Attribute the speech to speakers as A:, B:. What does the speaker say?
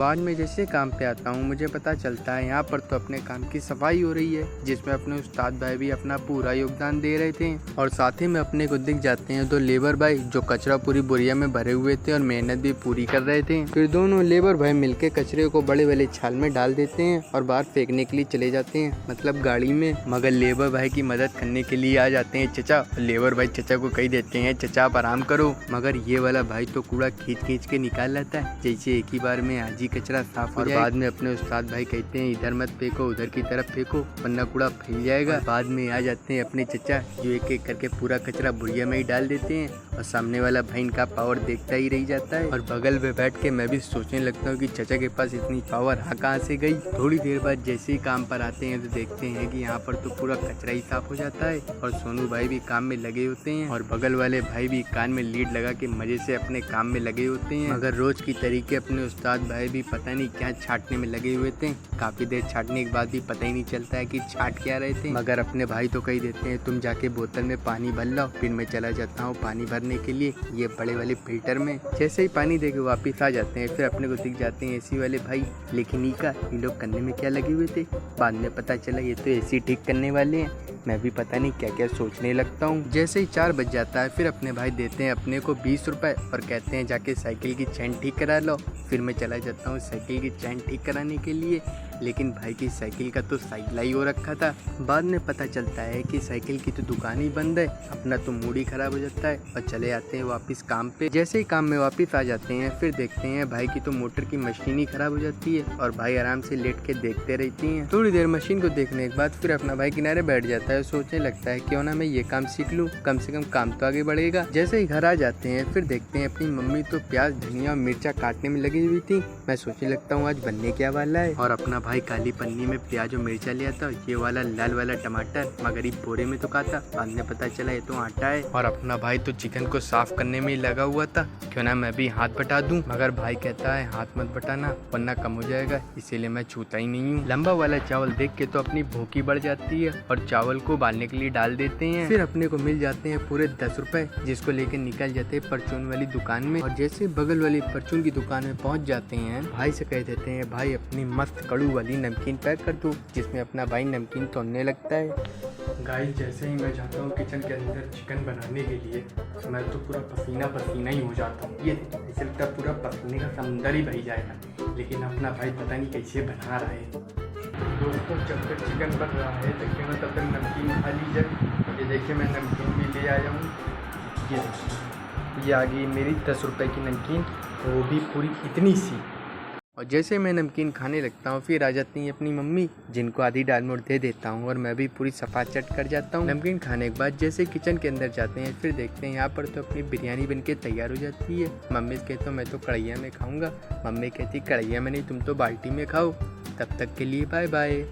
A: बाद में जैसे काम पे आता हूँ मुझे पता चलता है यहाँ पर तो अपने काम की सफाई हो रही है, जिसमें अपने उस्ताद भाई भी अपना पूरा योगदान दे रहे थे। और साथ ही में अपने को दिख जाते हैं दो लेबर भाई जो कचरा पूरी बोरिया में भरे हुए थे और मेहनत भी पूरी कर रहे थे। फिर दोनों लेबर भाई मिलके कचरे को बड़े वाले छाल में डाल देते हैं और बाहर फेंकने के लिए चले जाते हैं, मतलब गाड़ी में। मगर लेबर भाई की मदद करने के लिए आ जाते हैं चचा। लेबर भाई चचा को कही देते हैं चचा आप आराम करो, मगर ये वाला भाई तो कूड़ा खींच खींच के निकाल लाता है जैसे एक ही बार में आज ही कचरा साफ हो जाए। बाद में अपने उस्ताद भाई कहते हैं इधर मत फेंको उधर की तरफ फेंको वरना कूड़ा फैल जाएगा। बाद में आ जाते हैं अपने चचा जो एक एक करके पूरा कचरा बुढ़िया में ही डाल देते हैं और सामने वाला भाई इनका पावर देखता ही रह जाता है। और बगल में बैठ के मैं भी सोचने लगता हूँ कि चचा के पास इतनी पावर कहाँ से गई। थोड़ी देर बाद जैसे ही काम पर आते हैं तो देखते हैं कि यहाँ पर तो पूरा कचरा ही साफ हो जाता है और सोनू भाई भी काम में लगे होते हैं और बगल वाले भाई भी कान में लीड लगा के मजे से अपने काम में लगे होते हैं। मगर रोज की तरीके अपने उस्ताद भाई भी पता नहीं क्या छाटने में लगे हुए थे। काफी देर छाटने के बाद भी पता ही नहीं चलता है कि छाट क्या रहे थे। मगर अपने भाई तो कही देते हैं तुम जाके बोतल में पानी भर लो, फिर मैं चला जाता हूँ पानी भरने के लिए ये बड़े वाले फिल्टर में। जैसे ही पानी दे के वापिस आ जाते हैं फिर अपने को दिख जाते हैं एसी वाले भाई। लेकिन ये लोग करने में क्या लगे हुए थे, बाद में पता चला ये तो एसी ठीक करने वाले हैं। मैं भी पता नहीं क्या क्या सोचने लगता हूँ। जैसे ही 4 बज जाता है फिर अपने भाई देते हैं अपने को 20 रुपए और कहते हैं जाके साइकिल की चैन ठीक करा लो। फिर मैं चला जाता हूँ साइकिल की चैन ठीक कराने के लिए, लेकिन भाई की साइकिल का तो साइकिल ही हो रखा था। बाद में पता चलता है कि साइकिल की तो दुकान ही बंद है, अपना तो मूड ही खराब हो जाता है और चले आते हैं वापस काम पे। जैसे ही काम में वापस आ जाते हैं फिर देखते हैं भाई की तो मोटर की मशीन ही खराब हो जाती है और भाई आराम से लेट के देखते रहती हैं। थोड़ी देर मशीन को देखने के बाद फिर अपना भाई किनारे बैठ जाता है, सोचने लगता है क्यों ना मैं ये काम सीख लूँ, कम से कम काम तो आगे बढ़ेगा। जैसे ही घर आ जाते हैं फिर देखते हैं अपनी मम्मी तो प्याज धनिया और मिर्चा काटने में लगी हुई थी। मैं सोचने लगता हूँ आज बनने क्या वाला है और अपना भाई काली पन्नी में प्याज और मिर्चा लिया था, ये वाला लाल वाला टमाटर मगर ये बोरे में तो कहा था। बाद में पता चला ये तो आटा है। और अपना भाई तो चिकन को साफ करने में ही लगा हुआ था, क्यों ना मैं भी हाथ बटा दूं। मगर भाई कहता है हाथ मत बटाना वरना कम हो जाएगा, इसीलिए मैं छूता ही नहीं हूँ। लंबा वाला चावल देख के तो अपनी भूख ही बढ़ जाती है और चावल को उबालने के लिए डाल देते हैं। फिर अपने को मिल जाते हैं पूरे 10 रुपए, जिसको लेकर निकल जाते हैं परचून वाली दुकान में। और जैसे बगल वाली परचून की दुकान में पहुंच जाते हैं भाई से कह देते हैं भाई अपनी मस्त कड़ू वाली नमकीन पैक कर दो, जिसमें अपना भाई नमकीन तोड़ने लगता है। गाइस जैसे ही मैं जाता हूँ किचन के अंदर चिकन बनाने के लिए मैं तो पूरा पसीना पसीना ही हो जाता हूँ। ये ऐसे लगता है पूरा पसीने का समुंदर ही बह जाएगा, लेकिन अपना भाई पता नहीं कैसे बना रहा है। दोस्तों जब तक चिकन बन रहा है तो क्यों ना तब तक नमकीन खा ली जाए। ये देखिए मैं नमकीन भी ले आया हूँ, ये आ गई मेरी 10 रुपए की नमकीन, वो भी पूरी इतनी सी। और जैसे मैं नमकीन खाने लगता हूँ फिर आ जाती है अपनी मम्मी, जिनको आधी दाल मोड़ दे देता हूँ और मैं भी पूरी सफा चट कर जाता हूँ। नमकीन खाने के बाद जैसे किचन के अंदर जाते हैं फिर देखते हैं यहाँ पर तो अपनी बिरयानी बनके तैयार हो जाती है। मम्मी से कहता हूँ मैं तो कढ़ैया में खाऊंगा, मम्मी कहती कढ़ैया में नहीं तुम तो बाल्टी में खाओ। तब तक के लिए बाय बाय।